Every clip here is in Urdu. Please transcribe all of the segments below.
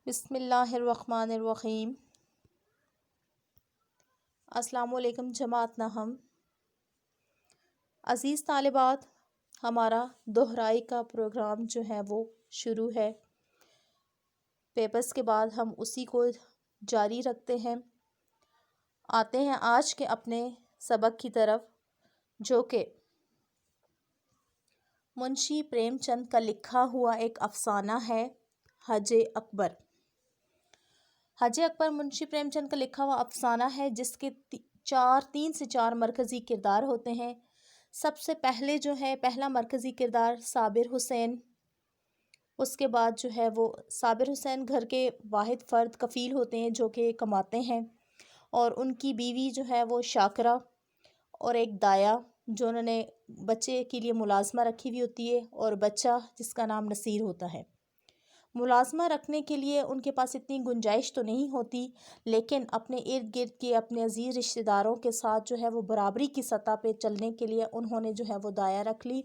بسم اللہ الرحمن الرحیم۔ السلام علیکم جماعت نہم۔ عزیز طالبات، ہمارا دہرائی کا پروگرام جو ہے وہ شروع ہے۔ پیپرز کے بعد ہم اسی کو جاری رکھتے ہیں۔ آتے ہیں آج کے اپنے سبق کی طرف، جو کہ منشی پریم چند کا لکھا ہوا ایک افسانہ ہے، حج اکبر۔ حج اکبر منشی پریم چند کا لکھا ہوا افسانہ ہے، جس کے 3 سے 4 مرکزی کردار ہوتے ہیں۔ سب سے پہلے جو ہے پہلا مرکزی کردار صابر حسین۔ اس کے بعد جو ہے وہ صابر حسین گھر کے واحد فرد کفیل ہوتے ہیں جو کہ کماتے ہیں، اور ان کی بیوی جو ہے وہ شاکرہ، اور ایک دایا جو انہوں نے بچے کے لیے ملازمہ رکھی ہوئی ہوتی ہے، اور بچہ جس کا نام نصیر ہوتا ہے۔ ملازمہ رکھنے کے لیے ان کے پاس اتنی گنجائش تو نہیں ہوتی، لیکن اپنے ارد گرد کے اپنے عزیز رشتہ داروں کے ساتھ جو ہے وہ برابری کی سطح پہ چلنے کے لیے انہوں نے جو ہے وہ دایا رکھ لی،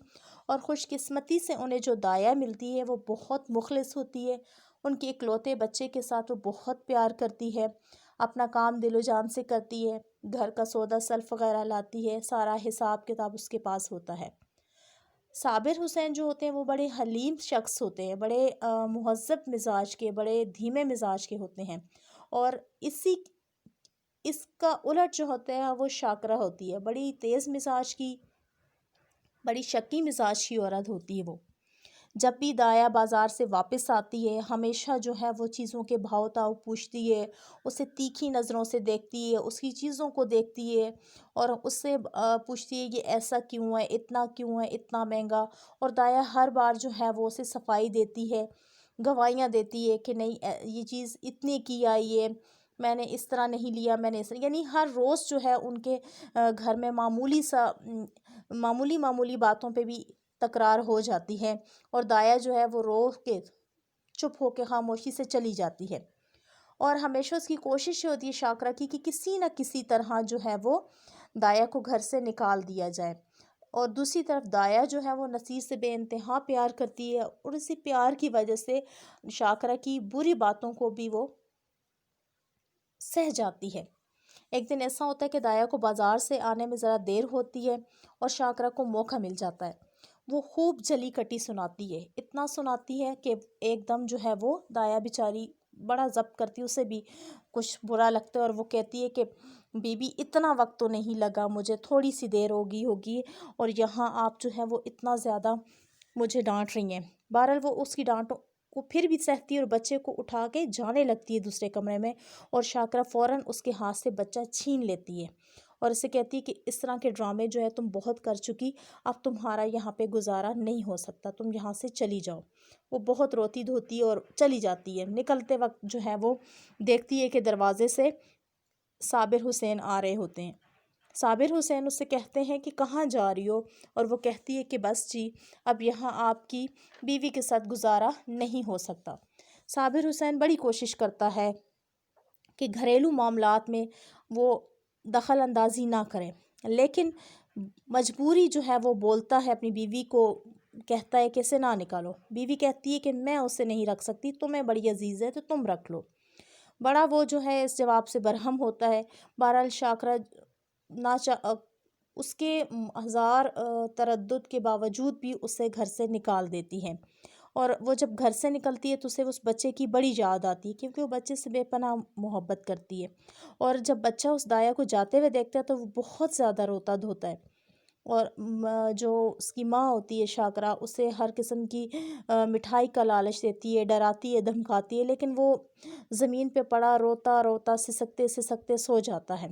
اور خوش قسمتی سے انہیں جو دایا ملتی ہے وہ بہت مخلص ہوتی ہے۔ ان کے اکلوتے بچے کے ساتھ وہ بہت پیار کرتی ہے، اپنا کام دل و جان سے کرتی ہے، گھر کا سودا سلف وغیرہ لاتی ہے، سارا حساب کتاب اس کے پاس ہوتا ہے۔ صابر حسین جو ہوتے ہیں وہ بڑے حلیم شخص ہوتے ہیں، بڑے مہذب مزاج کے، بڑے دھیمے مزاج کے ہوتے ہیں، اور اس کا الٹ جو ہوتا ہے وہ شاکرہ ہوتی ہے، بڑی تیز مزاج کی، بڑی شکی مزاج کی عورت ہوتی ہے۔ وہ جب بھی دایا بازار سے واپس آتی ہے، ہمیشہ جو ہے وہ چیزوں کے بھاؤ تاؤ پوچھتی ہے، اسے تیکھی نظروں سے دیکھتی ہے، اس کی چیزوں کو دیکھتی ہے، اور اس سے پوچھتی ہے یہ ایسا کیوں ہے، اتنا مہنگا، اور دایا ہر بار جو ہے وہ اسے صفائی دیتی ہے، گواہیاں دیتی ہے کہ نہیں یہ چیز اتنے کی آئی ہے، میں نے اس طرح نہیں لیا، میں نے اس طرح، یعنی ہر روز جو ہے ان کے گھر میں معمولی باتوں پہ بھی تکرار ہو جاتی ہے، اور دایا جو ہے وہ رو کے چپ ہو کے خاموشی سے چلی جاتی ہے، اور ہمیشہ اس کی کوشش ہوتی ہے شاکرہ کی کہ کسی نہ کسی طرح جو ہے وہ دایا کو گھر سے نکال دیا جائے، اور دوسری طرف دایا جو ہے وہ نصیر سے بے انتہا پیار کرتی ہے، اور اسی پیار کی وجہ سے شاکرہ کی بری باتوں کو بھی وہ سہ جاتی ہے۔ ایک دن ایسا ہوتا ہے کہ دایا کو بازار سے آنے میں ذرا دیر ہوتی ہے، اور شاکرہ کو موقع مل جاتا ہے۔ وہ خوب جلی کٹی سناتی ہے، اتنا سناتی ہے کہ ایک دم جو ہے وہ دایا بیچاری بڑا ضبط کرتی ہے، اسے بھی کچھ برا لگتا ہے، اور وہ کہتی ہے کہ بی بی اتنا وقت تو نہیں لگا، مجھے تھوڑی سی دیر ہوگی، اور یہاں آپ جو ہے وہ اتنا زیادہ مجھے ڈانٹ رہی ہیں۔ بہرحال وہ اس کی ڈانٹوں کو پھر بھی سہتی ہے، اور بچے کو اٹھا کے جانے لگتی ہے دوسرے کمرے میں، اور شاکرہ فوراً اس کے ہاتھ سے بچہ چھین لیتی ہے، اور اسے کہتی ہے کہ اس طرح کے ڈرامے جو ہے تم بہت کر چکی، اب تمہارا یہاں پہ گزارا نہیں ہو سکتا، تم یہاں سے چلی جاؤ۔ وہ بہت روتی دھوتی اور چلی جاتی ہے۔ نکلتے وقت جو ہے وہ دیکھتی ہے کہ دروازے سے صابر حسین آ رہے ہوتے ہیں۔ صابر حسین اس سے کہتے ہیں کہ کہاں جا رہی ہو، اور وہ کہتی ہے کہ بس جی، اب یہاں آپ کی بیوی کے ساتھ گزارا نہیں ہو سکتا۔ صابر حسین بڑی کوشش کرتا ہے کہ گھریلو معاملات میں وہ دخل اندازی نہ کریں، لیکن مجبوری جو ہے وہ بولتا ہے اپنی بیوی کو، کہتا ہے کہ اسے نہ نکالو۔ بیوی کہتی ہے کہ میں اسے نہیں رکھ سکتی، تمہیں بڑی عزیز ہے تو تم رکھ لو۔ بڑا وہ جو ہے اس جواب سے برہم ہوتا ہے۔ بہرحال شاکرہ اس کے ہزار تردد کے باوجود بھی اسے گھر سے نکال دیتی ہے، اور وہ جب گھر سے نکلتی ہے تو اسے اس بچے کی بڑی یاد آتی ہے، کیونکہ وہ بچے سے بے پناہ محبت کرتی ہے، اور جب بچہ اس دایا کو جاتے ہوئے دیکھتا ہے تو وہ بہت زیادہ روتا دھوتا ہے، اور جو اس کی ماں ہوتی ہے شاکرہ اسے ہر قسم کی مٹھائی کا لالچ دیتی ہے، ڈراتی ہے، دھمکاتی ہے، لیکن وہ زمین پہ پڑا روتا روتا سسکتے سو جاتا ہے،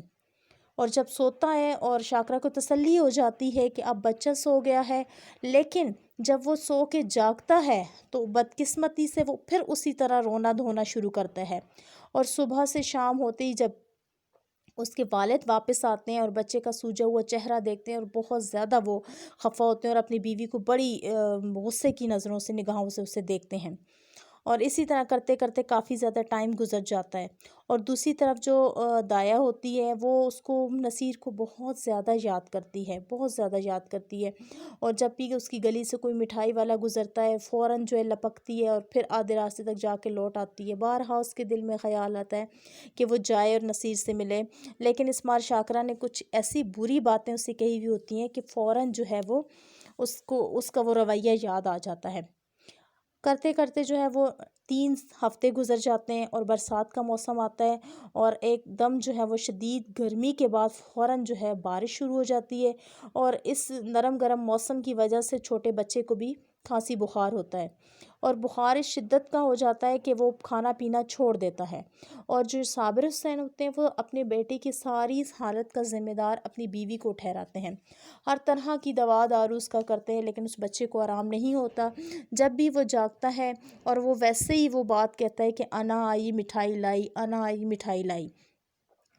اور جب سوتا ہے اور شاکرہ کو تسلی ہو جاتی ہے کہ اب بچہ سو گیا ہے، لیکن جب وہ سو کے جاگتا ہے تو بدقسمتی سے وہ پھر اسی طرح رونا دھونا شروع کرتا ہے، اور صبح سے شام ہوتے ہی جب اس کے والد واپس آتے ہیں اور بچے کا سوجا ہوا چہرہ دیکھتے ہیں، اور بہت زیادہ وہ خفا ہوتے ہیں، اور اپنی بیوی کو بڑی غصے کی نظروں سے، نگاہوں سے اسے دیکھتے ہیں، اور اسی طرح کرتے کرتے کافی زیادہ ٹائم گزر جاتا ہے، اور دوسری طرف جو دایا ہوتی ہے وہ اس کو نصیر کو بہت زیادہ یاد کرتی ہے، بہت زیادہ یاد کرتی ہے، اور جب بھی اس کی گلی سے کوئی مٹھائی والا گزرتا ہے فوراً جو ہے لپکتی ہے اور پھر آدھے راستے تک جا کے لوٹ آتی ہے۔ بارہا اس کے دل میں خیال آتا ہے کہ وہ جائے اور نصیر سے ملے، لیکن اسمار شاکرہ نے کچھ ایسی بری باتیں اسے کہی ہوئی ہوتی ہیں کہ فوراً جو ہے وہ اس کا وہ رویہ یاد آ جاتا ہے۔ کرتے کرتے جو ہے وہ 3 ہفتے گزر جاتے ہیں اور برسات کا موسم آتا ہے، اور ایک دم جو ہے وہ شدید گرمی کے بعد فوراً جو ہے بارش شروع ہو جاتی ہے، اور اس نرم گرم موسم کی وجہ سے چھوٹے بچے کو بھی کھانسی بخار ہوتا ہے، اور بخار اس شدت کا ہو جاتا ہے کہ وہ کھانا پینا چھوڑ دیتا ہے، اور جو صابر حسین ہوتے ہیں وہ اپنے بیٹے کی ساری اس حالت کا ذمہ دار اپنی بیوی کو ٹھہراتے ہیں، ہر طرح کی دوا دارو اس کا کرتے ہیں، لیکن اس بچے کو آرام نہیں ہوتا۔ جب بھی وہ جاگتا ہے اور وہ ویسے ہی وہ بات کہتا ہے کہ انا آئی مٹھائی لائی، انا آئی مٹھائی لائی،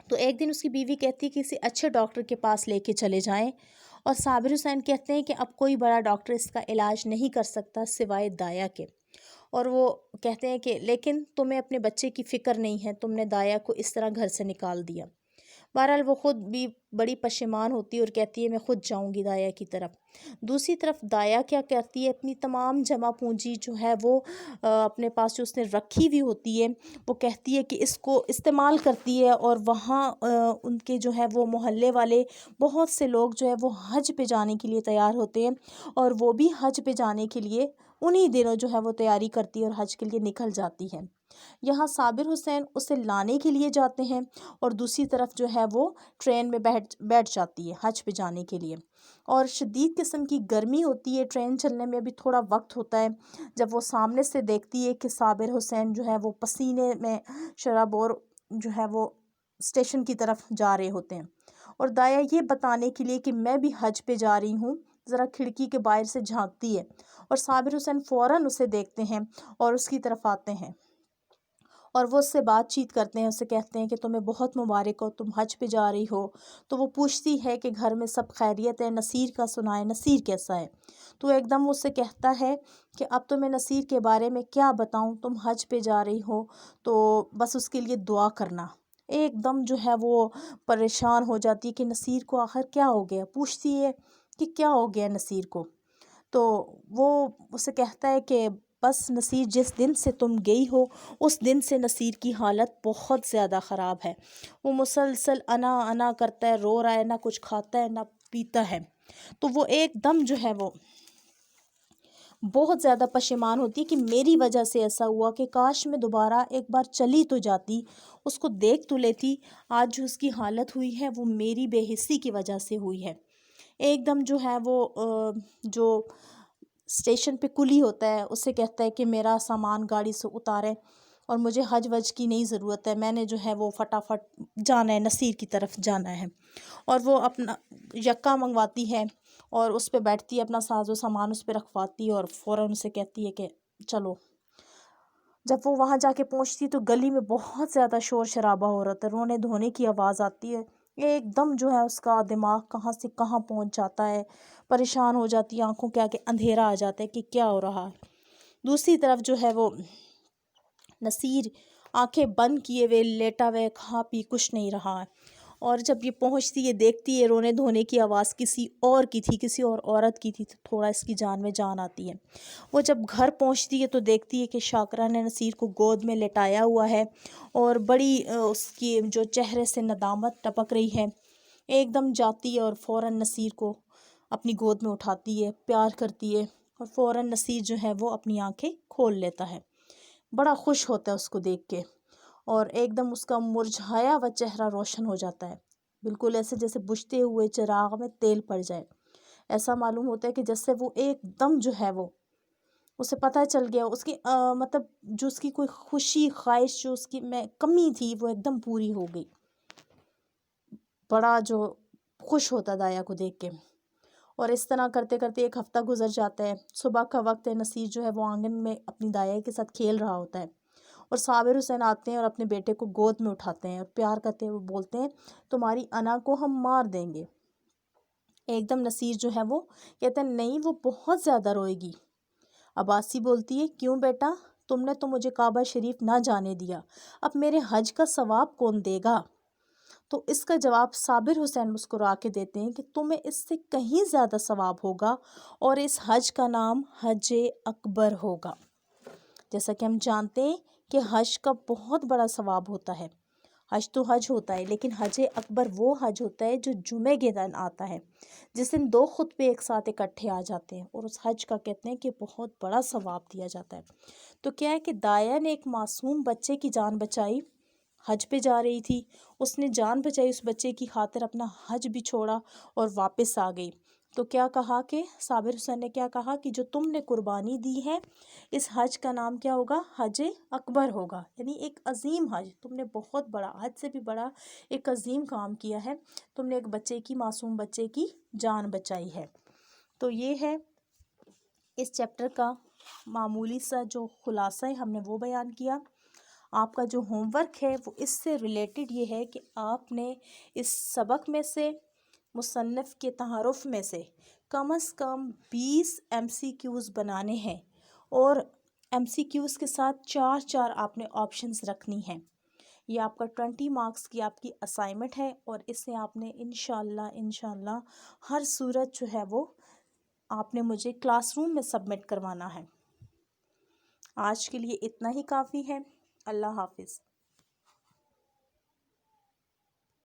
تو ایک دن اس کی بیوی کہتی ہے کہ کسی اچھے ڈاکٹر کے پاس لے کے چلے جائیں، اور صابر حسین کہتے ہیں کہ اب کوئی بڑا ڈاکٹر اس کا علاج نہیں کر سکتا سوائے دایا کے، اور وہ کہتے ہیں کہ لیکن تمہیں اپنے بچے کی فکر نہیں ہے، تم نے دایا کو اس طرح گھر سے نکال دیا۔ بہرحال وہ خود بھی بڑی پشیمان ہوتی ہے اور کہتی ہے میں خود جاؤں گی دایا کی طرف۔ دوسری طرف دایا کیا کرتی ہے، اپنی تمام جمع پونجی جو ہے وہ اپنے پاس جو اس نے رکھی ہوئی ہوتی ہے وہ کہتی ہے کہ اس کو استعمال کرتی ہے، اور وہاں ان کے جو ہے وہ محلے والے بہت سے لوگ جو ہے وہ حج پہ جانے کے لیے تیار ہوتے ہیں، اور وہ بھی حج پہ جانے کے لیے انہی دنوں جو ہے وہ تیاری کرتی ہے اور حج کے لیے نکل جاتی ہے۔ یہاں صابر حسین اسے لانے کے لیے جاتے ہیں، اور دوسری طرف جو ہے وہ ٹرین میں بیٹھ جاتی ہے حج پہ جانے کے لیے، اور شدید قسم کی گرمی ہوتی ہے، ٹرین چلنے میں بھی تھوڑا وقت ہوتا ہے، جب وہ سامنے سے دیکھتی ہے کہ صابر حسین جو ہے وہ پسینے میں شرابور جو ہے وہ اسٹیشن کی طرف جا رہے ہوتے ہیں، اور دایا یہ بتانے کے لیے کہ میں بھی حج پہ جا رہی ہوں ذرا کھڑکی کے باہر سے جھانکتی ہے، اور صابر حسین فوراً اسے دیکھتے ہیں اور اس کی طرف آتے ہیں، اور وہ اس سے بات چیت کرتے ہیں، اسے کہتے ہیں کہ تمہیں بہت مبارک ہو، تم حج پہ جا رہی ہو، تو وہ پوچھتی ہے کہ گھر میں سب خیریت ہے، نصیر کا سنائے، نصیر کیسا ہے؟ تو ایک دم اس سے کہتا ہے کہ اب تو میں نصیر کے بارے میں کیا بتاؤں، تم حج پہ جا رہی ہو تو بس اس کے لیے دعا کرنا۔ ایک دم جو ہے وہ پریشان ہو جاتی ہے کہ نصیر کو آخر کیا ہو گیا، پوچھتی ہے کہ کیا ہو گیا نصیر کو، تو وہ اسے کہتا ہے کہ بس نصیر جس دن سے تم گئی ہو اس دن سے نصیر کی حالت بہت زیادہ خراب ہے، وہ مسلسل انا انا کرتا ہے، رو رہا ہے، نہ کچھ کھاتا ہے نہ پیتا ہے، تو وہ ایک دم جو ہے وہ بہت زیادہ پشیمان ہوتی ہے کہ میری وجہ سے ایسا ہوا، کہ کاش میں دوبارہ ایک بار چلی تو جاتی، اس کو دیکھ تو لیتی، آج جو اس کی حالت ہوئی ہے وہ میری بے حسی کی وجہ سے ہوئی ہے۔ ایک دم جو ہے وہ جو اسٹیشن پہ کلی ہوتا ہے اس سے کہتا ہے کہ میرا سامان گاڑی سے اتاریں اور مجھے حج وج کی نہیں ضرورت ہے، میں نے جو ہے وہ فٹافٹ جانا ہے، نصیر کی طرف جانا ہے، اور وہ اپنا یکا منگواتی ہے اور اس پہ بیٹھتی ہے، اپنا ساز و سامان اس پہ رکھواتی ہے اور فوراً اسے کہتی ہے کہ چلو۔ جب وہ وہاں جا کے پہنچتی تو گلی میں بہت زیادہ شور شرابہ ہو رہا تھا، رونے دھونے کی آواز آتی ہے، ایک دم جو ہے اس کا دماغ کہاں سے کہاں پہنچ جاتا ہے، پریشان ہو جاتی ہے، آنکھوں کے آگے اندھیرا آ جاتا ہے کہ کیا ہو رہا ہے۔ دوسری طرف جو ہے وہ نصیر آنکھیں بند کیے ہوئے لیٹا ہوئے، کھا پی کچھ نہیں رہا ہے، اور جب یہ پہنچتی ہے دیکھتی ہے رونے دھونے کی آواز کسی اور کی تھی، کسی اور عورت کی تھی، تو تھوڑا اس کی جان میں جان آتی ہے۔ وہ جب گھر پہنچتی ہے تو دیکھتی ہے کہ شاکرہ نے نصیر کو گود میں لٹایا ہوا ہے، اور بڑی اس کی جو چہرے سے ندامت ٹپک رہی ہے، ایک دم جاتی ہے اور فوراً نصیر کو اپنی گود میں اٹھاتی ہے، پیار کرتی ہے، اور فوراً نصیر جو ہے وہ اپنی آنکھیں کھول لیتا ہے، بڑا خوش ہوتا ہے اس کو دیکھ کے، اور ایک دم اس کا مرجھایا ہوا چہرہ روشن ہو جاتا ہے، بالکل ایسے جیسے بجھتے ہوئے چراغ میں تیل پڑ جائے، ایسا معلوم ہوتا ہے کہ جیسے وہ ایک دم جو ہے وہ اسے پتہ چل گیا، اس کی مطلب جو اس کی کوئی خوشی خواہش جو اس کی میں کمی تھی وہ ایک دم پوری ہو گئی، بڑا جو خوش ہوتا دایا کو دیکھ کے، اور اس طرح کرتے کرتے 1 ہفتہ گزر جاتا ہے، صبح کا وقت ہے، نصیر جو ہے وہ آنگن میں اپنی دایا کے ساتھ کھیل رہا ہوتا ہے، اور صابر حسین آتے ہیں اور اپنے بیٹے کو گود میں اٹھاتے ہیں اور پیار کرتے ہوئے بولتے ہیں تمہاری انا کو ہم مار دیں گے۔ ایک دم نصیر جو ہے وہ کہتا ہے نہیں، وہ بہت زیادہ روئے گی۔ عباسی بولتی ہے کیوں بیٹا، تم نے تو مجھے کعبہ شریف نہ جانے دیا، اب میرے حج کا ثواب کون دے گا؟ تو اس کا جواب صابر حسین مسکرا کے دیتے ہیں کہ تمہیں اس سے کہیں زیادہ ثواب ہوگا، اور اس حج کا نام حج اکبر ہوگا۔ جیسا کہ ہم جانتے ہیں کہ حج کا بہت بڑا ثواب ہوتا ہے۔ حج تو حج ہوتا ہے، لیکن حج اکبر وہ حج ہوتا ہے جو جمعے کے دن آتا ہے، جس دن 2 خطبے ایک ساتھ اکٹھے آ جاتے ہیں، اور اس حج کا کہتے ہیں کہ بہت بڑا ثواب دیا جاتا ہے۔ تو کیا ہے کہ دایا نے ایک معصوم بچے کی جان بچائی، حج پہ جا رہی تھی، اس نے جان بچائی، اس بچے کی خاطر اپنا حج بھی چھوڑا اور واپس آ گئی۔ تو کیا کہا کہ صابر حسین نے کیا کہا کہ جو تم نے قربانی دی ہے، اس حج کا نام کیا ہوگا؟ حج اکبر ہوگا، یعنی ایک عظیم حج، تم نے بہت بڑا، حج سے بھی بڑا ایک عظیم کام کیا ہے، تم نے ایک بچے کی، معصوم بچے کی جان بچائی ہے۔ تو یہ ہے اس چیپٹر کا معمولی سا جو خلاصہ ہے، ہم نے وہ بیان کیا۔ آپ کا جو ہوم ورک ہے وہ اس سے ریلیٹڈ یہ ہے کہ آپ نے اس سبق میں سے، مصنف کے تعارف میں سے کم از کم 20 MCQs بنانے ہیں، اور MCQs کے ساتھ 4 آپ نے آپشنز رکھنی ہیں۔ یہ آپ کا 20 مارکس کی آپ کی اسائنمنٹ ہے، اور اسے آپ نے انشاءاللہ ہر صورت جو ہے وہ آپ نے مجھے کلاس روم میں سبمٹ کروانا ہے۔ آج کے لیے اتنا ہی کافی ہے۔ اللہ حافظ۔